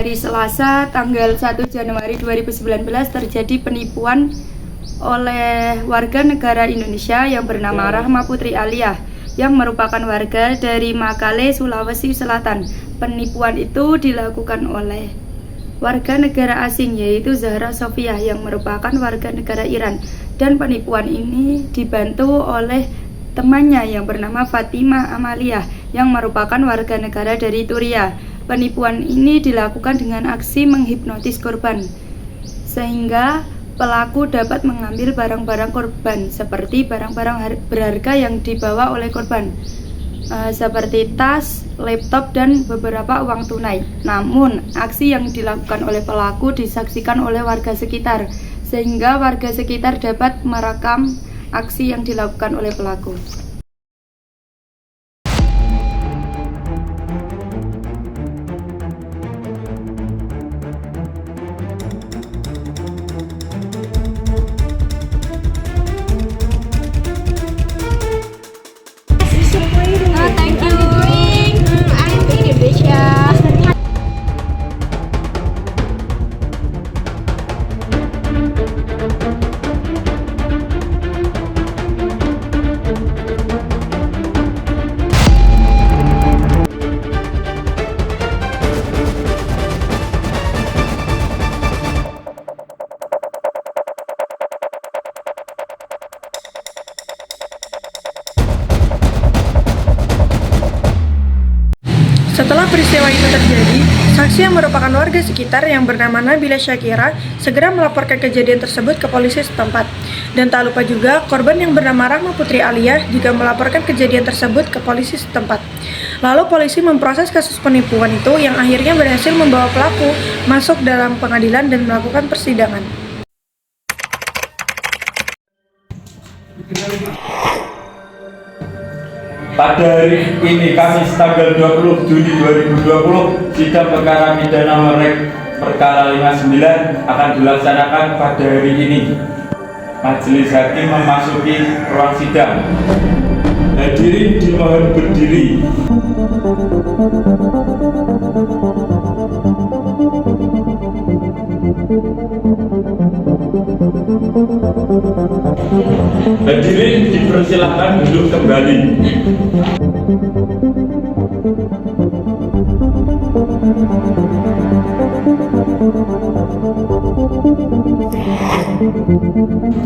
Hari Selasa tanggal 1 Januari 2019 terjadi penipuan oleh warga negara Indonesia yang bernama Rahma Putri Aliyah yang merupakan warga dari Makale, Sulawesi Selatan. Penipuan itu dilakukan oleh warga negara asing yaitu Zahra Sofia yang merupakan warga negara Iran, dan penipuan ini dibantu oleh temannya yang bernama Fatima Amalia yang merupakan warga negara dari Turia. Penipuan ini dilakukan dengan aksi menghipnotis korban sehingga pelaku dapat mengambil barang-barang korban seperti barang-barang berharga yang dibawa oleh korban, seperti tas, laptop, dan beberapa uang tunai. Namun, aksi yang dilakukan oleh pelaku disaksikan oleh warga sekitar, sehingga warga sekitar dapat merekam aksi yang dilakukan oleh pelaku. Thank you. I'm Indonesia. Setelah peristiwa itu terjadi, saksi yang merupakan warga sekitar yang bernama Nabila Syakira segera melaporkan kejadian tersebut ke polisi setempat. Dan tak lupa juga, korban yang bernama Rahma Putri Aliyah juga melaporkan kejadian tersebut ke polisi setempat. Lalu polisi memproses kasus penipuan itu yang akhirnya berhasil membawa pelaku masuk dalam pengadilan dan melakukan persidangan. Pada hari ini, Kamis tanggal 20 Juni 2020, sidang perkara pidana Merek perkara 59 akan dilaksanakan pada hari ini. Majelis hakim memasuki ruang sidang. Hadirin dimohon berdiri. Hadirin dipersilakan duduk kembali.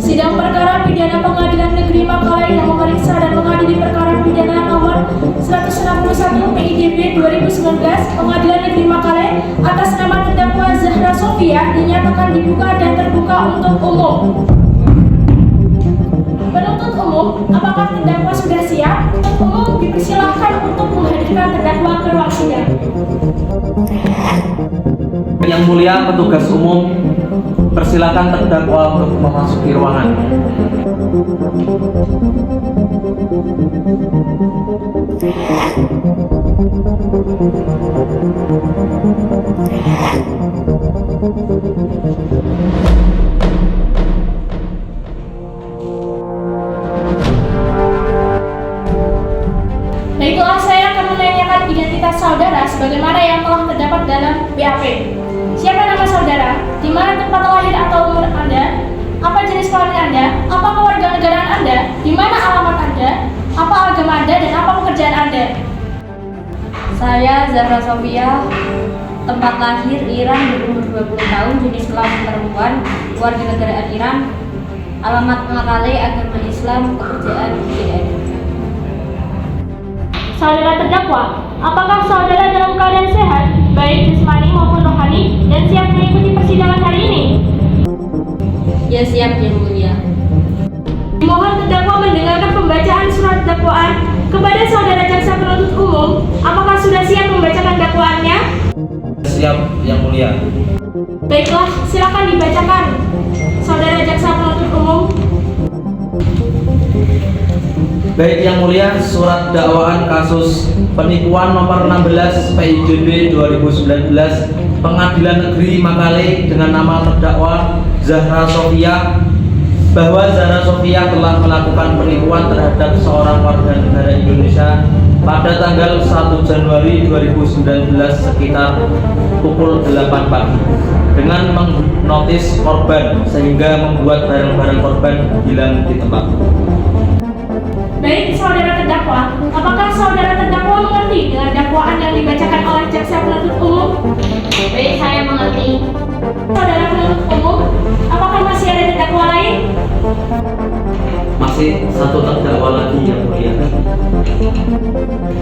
Sidang perkara pidana Pengadilan Negeri Makale yang memeriksa dan mengadili perkara pidana nomor 161 PIDB 2019 Pengadilan Negeri Makale atas nama terdakwa Zahra Sofia dinyatakan dibuka dan terbuka untuk umum. Penuntut umum, apakah terdakwa sudah siap? Penuntut umum dipersilakan untuk menghadirkan terdakwa ke ruang sidang. Yang mulia petugas umum, persilakan terdakwa untuk memasuki ruangan. Baiklah, saya akan menanyakan identitas saudara sebagaimana yang telah terdapat dalam BAP. Siapa nama saudara? Di mana tempat lahir atau umur Anda? Apa jenis kelamin Anda? Apa kewarganegaraan Anda? Di mana alamat Anda? Apa agama Anda dan apa pekerjaan Anda? Saya Zahra Sofia, tempat lahir Iran, berumur 20 tahun, jenis kelamin perempuan, warga negaraan Iran, alamat Makale, agama Islam, pekerjaan BDN. Saudara terdakwa, apakah saudara dalam keadaan sehat, baik jasmani maupun rohani, dan siap mengikuti persidangan hari ini? Ya, siap, Yang Mulia. Mohon terdakwa mendengarkan pembacaan surat dakwaan kepada saudara jaksa penuntut umum. Apakah sudah siap membacakan dakwaannya? Siap, Yang Mulia. Baiklah, silakan dibacakan, saudara jaksa penuntut umum. Baik Yang Mulia, surat dakwaan kasus penipuan nomor 16 PIDB 2019 Pengadilan Negeri Makale dengan nama terdakwa Zahra Sofia, bahwa Zahra Sofia telah melakukan penipuan terhadap seorang warga negara Indonesia pada tanggal 1 Januari 2019 sekitar pukul 8 pagi dengan menotis korban sehingga membuat barang-barang korban hilang di tempat. Baik, saudara terdakwa, apakah saudara terdakwa mengerti dengan dakwaan yang dibacakan oleh jaksa penuntut umum? Baik, saya mengerti. Saudara penuntut umum, apakah masih ada terdakwa lain? Masih satu terdakwa lagi yang mulia.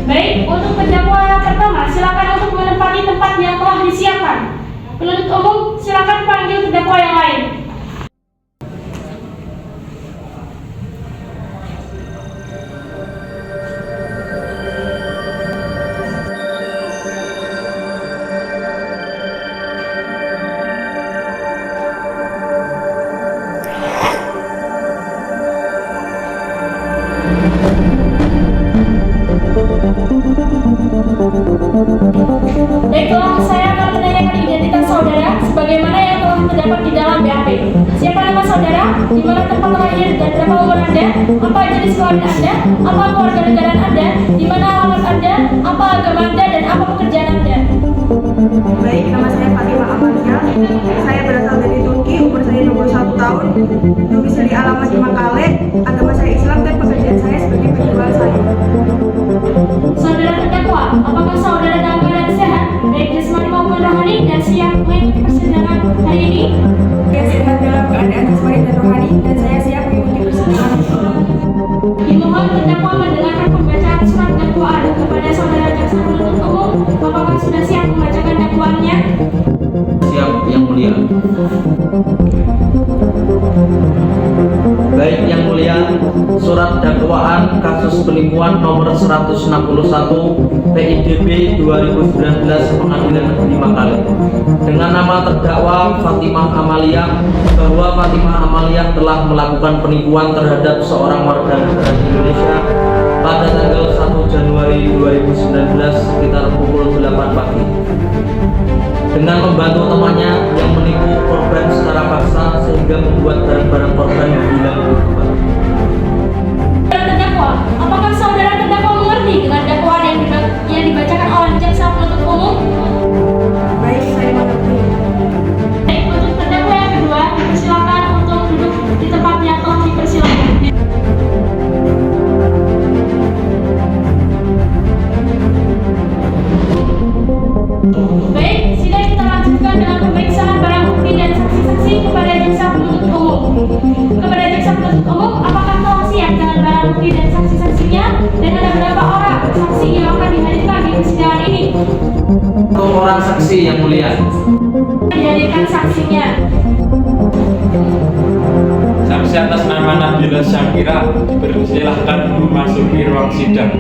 Baik, untuk terdakwa yang pertama, silakan untuk menempati tempat yang telah disiapkan. Penuntut umum, silakan panggil terdakwa yang lain. Baiklah, saya akan menanyakan identitas saudara sebagaimana yang telah terdapat di dalam BAP. Siapa nama saudara? Di mana tempat lahir dan berapa umur Anda? Apa jenis kelamin Anda? Apa kewarganegaraan Anda? Di mana alamat Anda? Apa agama Anda dan apa pekerjaan Anda? Baik, nama saya Fatimah Amalia. Saya berasal dari Turki, umur saya 21 tahun. Domisili alamat di Makale, agama saya Islam dan pekerjaan saya sebagai penjual sayur. Saudara terdakwa, apakah saudara dalam keadaan sehat, baik jasmani maupun rohani, dan siap mengikuti persidangan hari ini? Saya sehat dalam keadaan jasmani dan rohani dan saya siap mengikuti persidangan. Dimohon terdakwa mendengarkan pembacaan surat dakwaan kepada saudara jaksa penuntut umum. Apakah sudah siap membacakan dakwaannya? Siap, yang mulia. Baik, yang mulia, surat dakwaan kasus penipuan nomor 161 PIDB 2019 Pengadilan Negeri Makale dengan nama terdakwa Fatimah Amalia bahwa Fatimah Amalia telah melakukan penipuan terhadap seorang warga negara Indonesia pada tanggal 1 Januari 2019 sekitar pukul 8 pagi dengan membantu temannya yang menipu korban secara paksa sehingga membuat barang-barang korban hilang di tempat. Saudara terdakwa, apakah saudara terdakwa mengerti dengan dakwaan yang dibacakan oleh jaksa penuntut umum? Baik, saya mengerti. Baik, untuk terdakwa yang kedua, silakan untuk duduk di tempat yang telah dipersilakan. Baik, sidang kita lanjutkan dengan pemeriksaan barang bukti dan saksi-saksi kepada jaksa penuntut umum. Kepada jaksa penuntut umum, apakah telah siap dengan barang bukti dan saksi-saksinya? Dan ada berapa orang saksi yang akan dihadirkan di persidangan ini? Satu orang saksi, yang mulia. Dihadirkan saksinya. Saksi atas nama Nabila Syakira dipersilahkan memasuki ruang sidang.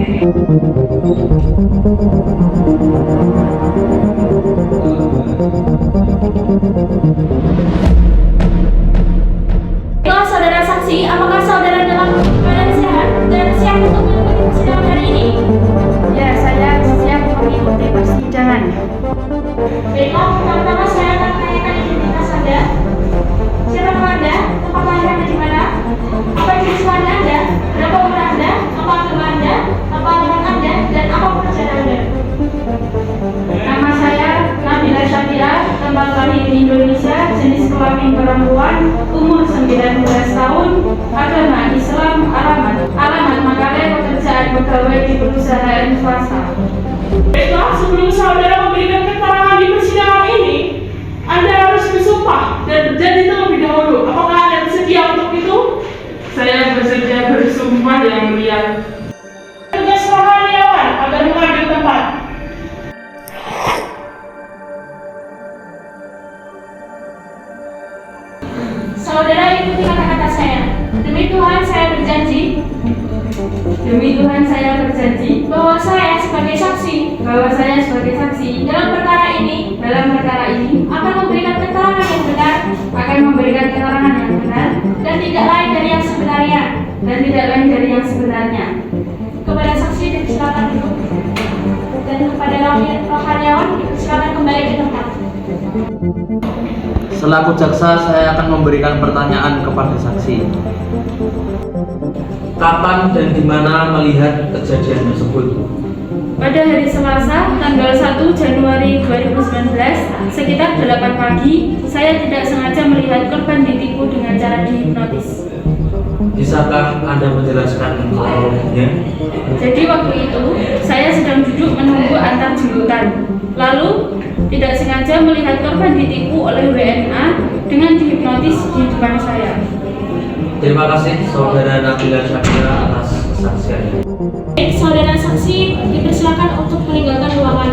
Baiklah saudara saksi, apakah saudara dalam keadaan sehat dan siap untuk mengikuti persidangan hari ini? Ya, saya siap mengikuti persidangan. Baiklah, pertama-tama saya akan menanyakan identitas Anda. Siapa nama Anda? Tempat lahir Anda di mana? Apa jenis kelamin Anda? Berapa umur Anda? Apa agama Anda? Apa alamat Anda? Dan apa pekerjaan Anda? Nama saya Nabila Syakira, tempat lahir di Indonesia, jenis kelamin perempuan, umur 19 tahun, agama Islam, alamat Makale, pekerjaan pegawai di perusahaan swasta. Baiklah, sebelum saudara memberikan keterangan di persidangan ini, Anda harus bersumpah dan berjanji terlebih dahulu. Apakah Anda bersedia untuk itu? Saya bersedia bersumpah yang mulia. Tugas rohaniawan agar mengambil tempat. Saudara ikuti kata-kata saya. Demi Tuhan saya berjanji Demi Tuhan saya berjanji bahwa saya sebagai saksi dalam perkara ini akan memberikan keterangan yang benar dan tidak lain dari yang sebenarnya. Kepada saksi dipersilakan duduk dan kepada rohaniawan dipersilakan kembali ke tempat. Selaku jaksa, saya akan memberikan pertanyaan kepada saksi. Kapan dan di mana melihat kejadian tersebut? Pada hari Selasa, tanggal 1 Januari 2019, sekitar 8 pagi, saya tidak sengaja melihat korban ditipu dengan cara dihipnotis. Bisakah Anda menjelaskan kronologinya? Jadi waktu itu, saya sedang duduk menunggu antar jemputan. Lalu, tidak sengaja melihat korban ditipu oleh WNA dengan dihipnotis di depan saya. Terima kasih Saudara Nabila Syakira atas kesaksiannya. Baik, saudara saksi dipersilakan untuk meninggalkan ruangan.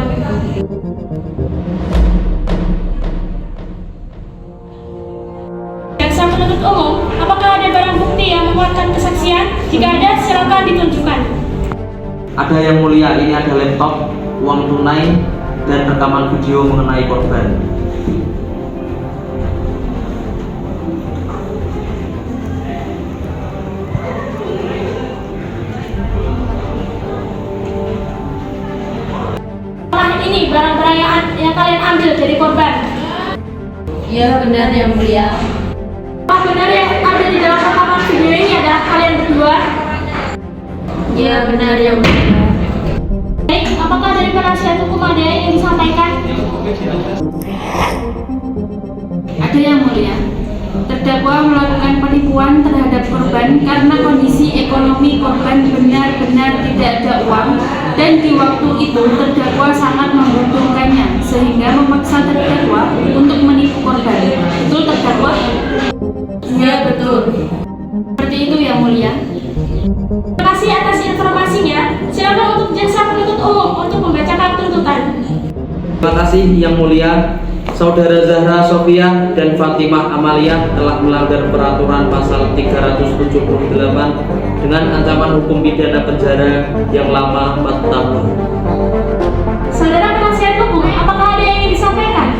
Jaksa penuntut umum, apakah ada barang bukti yang menguatkan kesaksian? Jika ada, silakan ditunjukkan. Ada yang mulia, ini ada laptop, uang tunai, dan rekaman video mengenai korban. Ini barang-barang yang kalian ambil dari korban. Iya benar yang mulia. Apa benar yang ada di dalam rekaman video ini adalah kalian berdua? Iya benar yang mulia. Baik, apakah dari penasihat hukum ada yang ingin disampaikan? Ada yang mulia. Terdakwa melakukan penipuan terhadap korban karena kondisi ekonomi korban benar-benar tidak ada uang dan di waktu itu terdakwa sangat membutuhkannya sehingga memaksa terdakwa untuk menipu korban. Betul terdakwa? Iya betul. Seperti itu yang mulia. Terima kasih atas informasinya. Silakan untuk jaksa penuntut umum untuk membacakan tuntutan. Terima kasih yang mulia. Saudara Zahra Sofia dan Fatimah Amalia telah melanggar peraturan pasal 378 dengan ancaman hukum pidana penjara yang lama 4 tahun. Saudara penasihat hukum, apakah ada yang ingin disampaikan?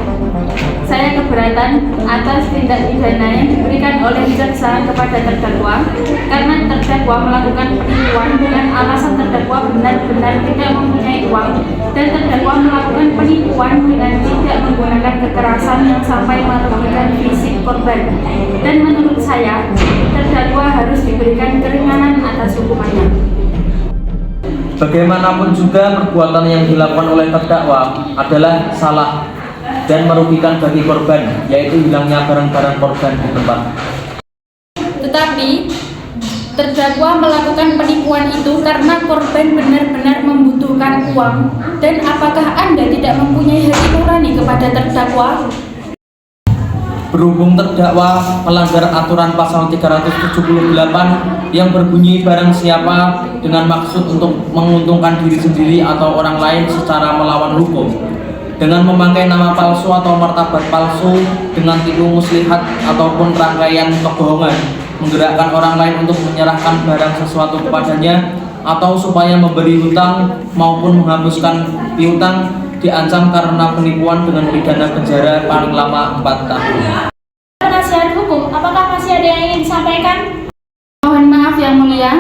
Saya keberatan atas tindak pidana yang diberikan oleh jaksa kepada terdakwa karena terdakwa melakukan penipuan dengan alasan terdakwa benar-benar tidak mempunyai uang dan terdakwa melakukan penipuan dengan tidak menggunakan kekerasan yang sampai merugikan fisik korban. Dan menurut saya, terdakwa harus diberikan keringanan atas hukumannya. Bagaimanapun juga perbuatan yang dilakukan oleh terdakwa adalah salah dan merugikan bagi korban, yaitu hilangnya barang-barang korban di tempat. Tetapi terdakwa melakukan penipuan itu karena korban benar-benar membutuhkan uang. Dan apakah Anda tidak mempunyai hati nurani kepada terdakwa? Berhubung terdakwa melanggar aturan pasal 378 yang berbunyi barang siapa dengan maksud untuk menguntungkan diri sendiri atau orang lain secara melawan hukum dengan memakai nama palsu atau martabat palsu dengan tipu muslihat ataupun rangkaian kebohongan, menggerakkan orang lain untuk menyerahkan barang sesuatu kepadanya atau supaya memberi hutang maupun menghapuskan piutang, diancam karena penipuan dengan pidana penjara paling lama 4 tahun. Penasihat hukum, apakah masih ada yang ingin disampaikan? Mohon maaf yang mulia,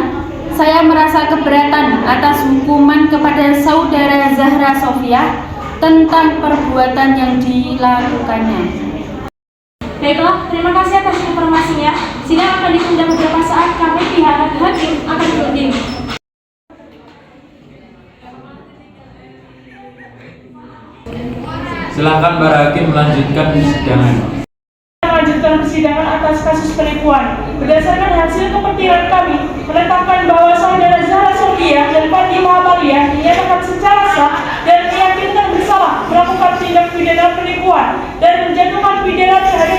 saya merasa keberatan atas hukuman kepada saudara Zahra Sofia tentang perbuatan yang dilakukannya. Baiklah, terima kasih atas informasinya. Sidang akan ditunda beberapa saat karena pihak hakim akan berunding. Silakan para hakim melanjutkan persidangan. Melanjutkan persidangan atas kasus penipuan. Berdasarkan hasil kepentingan kami, menetapkan bahwa saudara Zahra Sofia dan Fatimah Amalia dinyatakan secara sah dan meyakinkan bersalah melakukan tindak pidana penipuan dan menjatuhkan pidana terhadap